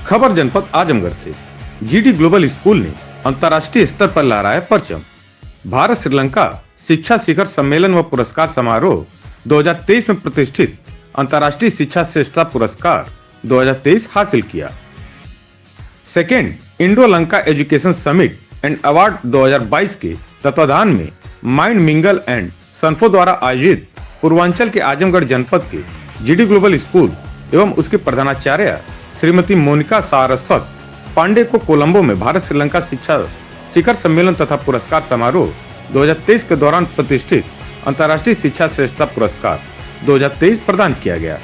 खबर जनपद आजमगढ़ से। जीडी ग्लोबल स्कूल ने अंतर्राष्ट्रीय स्तर पर लहराया परचम। भारत श्रीलंका शिक्षा शिखर सम्मेलन व पुरस्कार समारोह 2023 में प्रतिष्ठित अंतर्राष्ट्रीय शिक्षा श्रेष्ठता पुरस्कार 2023 हासिल किया। Second Indo Lanka education summit and award 2022 के तत्वाधान में माइंड मिंगल एंड सन्फो द्वारा आयोजित पूर्वांचल के आजमगढ़ जनपद के जीडी ग्लोबल स्कूल एवं उसके प्रधानाचार्य श्रीमती मोनिका सारस्वत पांडे को कोलंबो में भारत श्रीलंका शिक्षा शिखर सम्मेलन तथा पुरस्कार समारोह 2023 के दौरान प्रतिष्ठित अंतर्राष्ट्रीय शिक्षा श्रेष्ठता पुरस्कार 2023 प्रदान किया गया।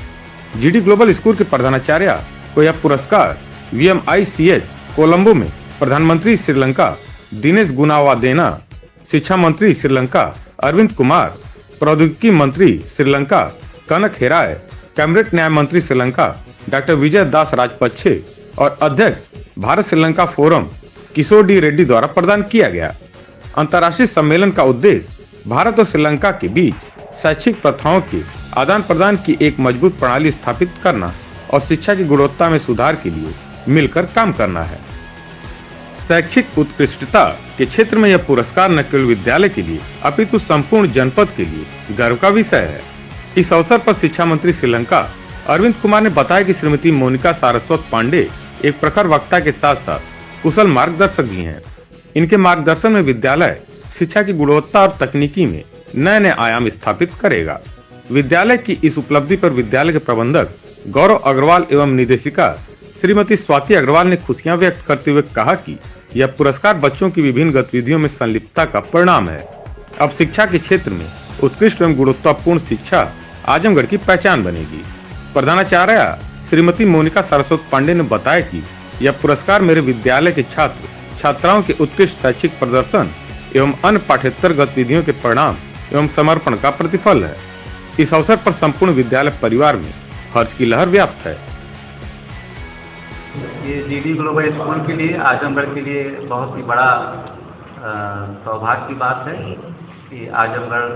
जीडी ग्लोबल स्कूल के प्रधानाचार्य को यह पुरस्कार VMICH कोलंबो में प्रधानमंत्री श्रीलंका दिनेश गुणावादेना, शिक्षा मंत्री श्रीलंका अरविंद कुमार, प्रौद्योगिकी मंत्री श्रीलंका कनक हेराय, कैबिनेट न्याय मंत्री श्रीलंका डॉक्टर विजय दास राजपक्षे और अध्यक्ष भारत श्रीलंका फोरम किशोर डी रेड्डी द्वारा प्रदान किया गया। अंतर्राष्ट्रीय सम्मेलन का उद्देश्य भारत और श्रीलंका के बीच शैक्षिक प्रथाओं के आदान प्रदान की एक मजबूत प्रणाली स्थापित करना और शिक्षा की गुणवत्ता में सुधार के लिए मिलकर काम करना है। शैक्षिक उत्कृष्टता के क्षेत्र में यह पुरस्कार न केवल विद्यालय के लिए अपितु संपूर्ण जनपद के लिए गर्व का विषय है। इस अवसर पर शिक्षा मंत्री श्रीलंका अरविंद कुमार ने बताया कि श्रीमती मोनिका सारस्वत पांडे एक प्रखर वक्ता के साथ साथ कुशल मार्गदर्शक भी हैं। इनके मार्गदर्शन में विद्यालय शिक्षा की गुणवत्ता और तकनीकी में नए नए आयाम स्थापित करेगा। विद्यालय की इस उपलब्धि पर विद्यालय के प्रबंधक गौरव अग्रवाल एवं निदेशिका श्रीमती स्वाति अग्रवाल ने खुशियां व्यक्त करते हुए कहा कि यह पुरस्कार बच्चों की विभिन्न गतिविधियों में संलिप्तता का परिणाम है। अब शिक्षा के क्षेत्र में उत्कृष्ट एवं गुणवत्तापूर्ण शिक्षा आजमगढ़ की पहचान बनेगी। प्रधानाचार्य श्रीमती मोनिका सारस्वत पांडे ने बताया कि यह पुरस्कार मेरे विद्यालय के छात्र छात्राओं के उत्कृष्ट शैक्षिक प्रदर्शन एवं अन्य पाठ्येतर गतिविधियों के परिणाम एवं समर्पण का प्रतिफल है। इस अवसर पर संपूर्ण विद्यालय परिवार में हर्ष की लहर व्याप्त है। ये जीडी ग्लोबल स्कूल के लिए आजमगढ़ के लिए बहुत ही बड़ा सौभाग्य की बात है कि आजमगढ़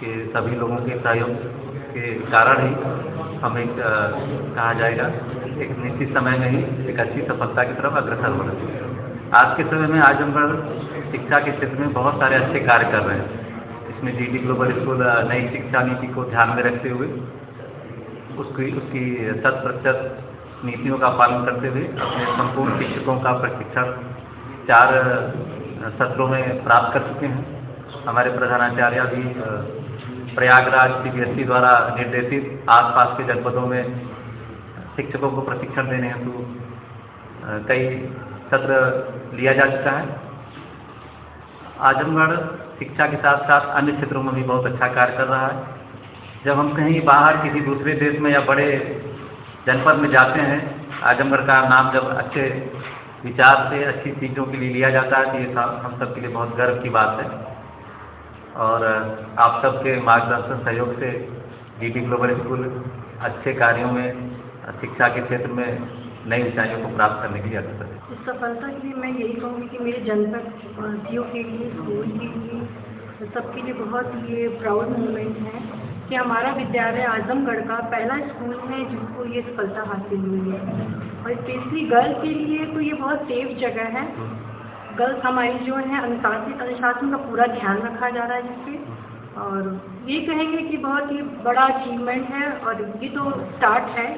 के सभी लोगों के सहयोग के कारण ही हम एक कहा जाएगा एक निश्चित समय में ही एक अच्छी सफलता की तरफ अग्रसर हो रहे हैं। आज के समय में आजमगढ़ शिक्षा के क्षेत्र में बहुत सारे अच्छे कार्य कर रहे हैं। इसमें जीडी ग्लोबल स्कूल नई शिक्षा नीति को ध्यान में रखते हुए उसकी 100% नीतियों का पालन करते हुए अपने संपूर्ण शिक्षकों का प्रशिक्षण 4 सत्रों में प्राप्त कर चुके हैं। हमारे प्रधानाचार्य भी प्रयागराज CBSE द्वारा निर्देशित आसपास के जनपदों में शिक्षकों को प्रशिक्षण देने हेतु कई सत्र लिया जा चुका है। आजमगढ़ शिक्षा के साथ साथ अन्य क्षेत्रों में भी बहुत अच्छा कार्य कर रहा है। जब हम कहीं बाहर किसी दूसरे देश में या बड़े जनपद में जाते हैं, आजमगढ़ का नाम जब अच्छे विचार से अच्छी चीज़ों के लिए लिया जाता है तो ये हम सब के लिए बहुत गर्व की बात है। और आप सबके मार्गदर्शन सहयोग से जीडी ग्लोबल स्कूल अच्छे कार्यों में शिक्षा के क्षेत्र में नई ऊंचाइयों को प्राप्त करने के लिए अग्रसर है। इस सफलता के लिए मैं यही कहूँगी कि मेरे जनपद वासियों के लिए, स्कूल के लिए, सबके लिए बहुत ये प्राउड मोमेंट है कि हमारा विद्यालय आजमगढ़ का पहला स्कूल है जिसको ये सफलता हासिल हुई है। और स्पेशली गर्ल्स के लिए तो ये बहुत सेफ जगह है। गर्ल्स हमारी जो है अनुशासन का पूरा ध्यान रखा जा रहा है जिससे, और ये कहेंगे कि बहुत ही बड़ा अचीवमेंट है। और ये तो स्टार्ट है,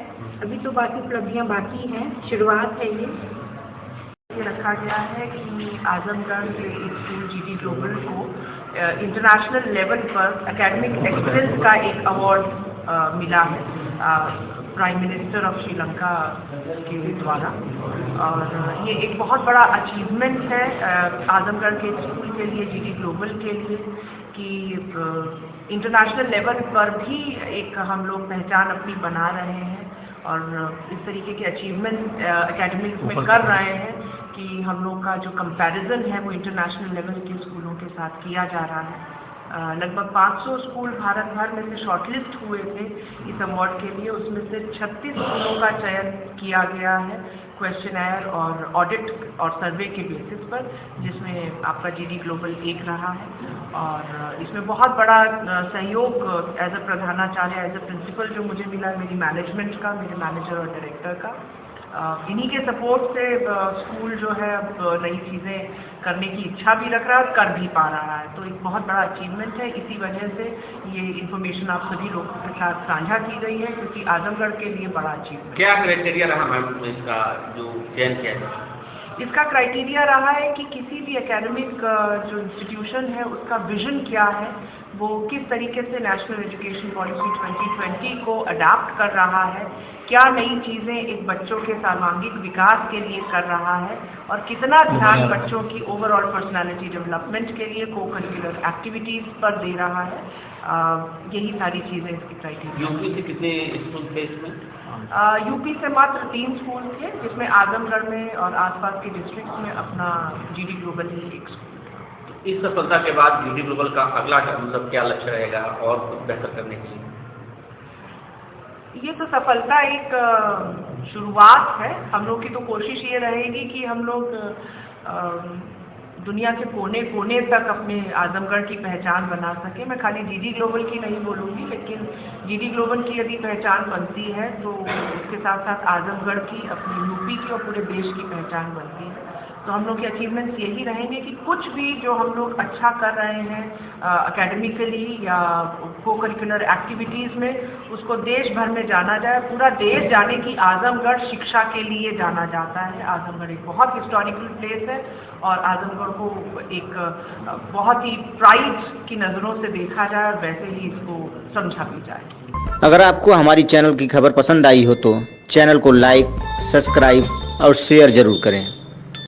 अभी तो बाकी उपलब्धियां बाकी हैं, शुरुआत है ये रखा गया है कि आजमगढ़ के स्कूल जीडी ग्लोबल को इंटरनेशनल लेवल पर एकेडमिक एक्सीलेंस का एक अवार्ड मिला है प्राइम मिनिस्टर ऑफ श्रीलंका के द्वारा। और ये एक बहुत बड़ा अचीवमेंट है आजमगढ़ के स्कूल के लिए, जीडी ग्लोबल के लिए, कि इंटरनेशनल लेवल पर भी एक हम लोग पहचान अपनी बना रहे हैं और इस तरीके के अचीवमेंट एकेडमिक में कर रहे हैं कि हम लोग का जो कंपैरिजन है वो इंटरनेशनल लेवल के स्कूलों के साथ किया जा रहा है। लगभग 500 स्कूल भारत भर में से शॉर्टलिस्ट हुए थे इस अवार्ड के लिए। उसमें से 36 स्कूलों का चयन किया गया है क्वेश्चनर और ऑडिट और सर्वे के बेसिस पर, जिसमें आपका जीडी ग्लोबल एक रहा है। और इसमें बहुत बड़ा सहयोग एज अ प्रधानाचार्य, एज अ प्रिंसिपल जो मुझे मिला मेरी मैनेजमेंट का, मेरे मैनेजर और डायरेक्टर का। इन्हीं के सपोर्ट से स्कूल जो है अब नई चीज़ें करने की इच्छा भी रख रहा है और कर भी पा रहा है। तो एक बहुत बड़ा अचीवमेंट है। इसी वजह से ये इन्फॉर्मेशन आप सभी लोगों के साथ साझा की गई है, क्योंकि आजमगढ़ के लिए बड़ा अचीवमेंट। क्या क्राइटेरिया रहा मैम इसका जो चयन किया है? इसका क्राइटेरिया रहा है कि किसी भी एकेडमिक जो इंस्टीट्यूशन है उसका विजन क्या है, वो किस तरीके से नेशनल एजुकेशन पॉलिसी 2020 को अडाप्ट कर रहा है, क्या नई चीजें एक बच्चों के सर्वांगीण विकास के लिए कर रहा है और कितना ध्यान बच्चों की ओवरऑल पर्सनालिटी डेवलपमेंट के लिए को करिकुलर एक्टिविटीज पर दे रहा है। यही सारी चीजें इसकी क्राइटेरिया। यूपी से कितने स्कूल थे इसमें? यूपी से मात्र 3 स्कूल थे, जिसमें आजमगढ़ में और आसपास के डिस्ट्रिक्ट में अपना जीडी ग्लोबल ही एक स्कूल। इस सफलता के बाद जीडी ग्लोबल का अगला मतलब क्या लक्ष्य रहेगा और बेहतर करने के लिए? ये तो सफलता एक शुरुआत है। हम लोग की तो कोशिश ये रहेगी कि हम लोग दुनिया के कोने कोने तक अपने आजमगढ़ की पहचान बना सके। मैं खाली जीडी ग्लोबल की नहीं बोलूँगी, लेकिन जीडी ग्लोबल की यदि पहचान बनती है तो उसके साथ साथ आजमगढ़ की, अपनी यूपी की और पूरे देश की पहचान बनती है। तो हम लोग के अचीवमेंट्स यही रहेंगे कि कुछ भी जो हम लोग अच्छा कर रहे हैं एकेडमिकली या को करिकुलर एक्टिविटीज़ में, उसको देश भर में जाना जाए। पूरा देश जाने की आजमगढ़ शिक्षा के लिए जाना जाता है। आजमगढ़ एक बहुत हिस्टोरिकल प्लेस है और आजमगढ़ को एक बहुत ही प्राइड की नज़रों से देखा जाए और वैसे ही इसको समझा भी जाए। अगर आपको हमारी चैनल की खबर पसंद आई हो तो चैनल को लाइक, सब्सक्राइब और शेयर जरूर करें।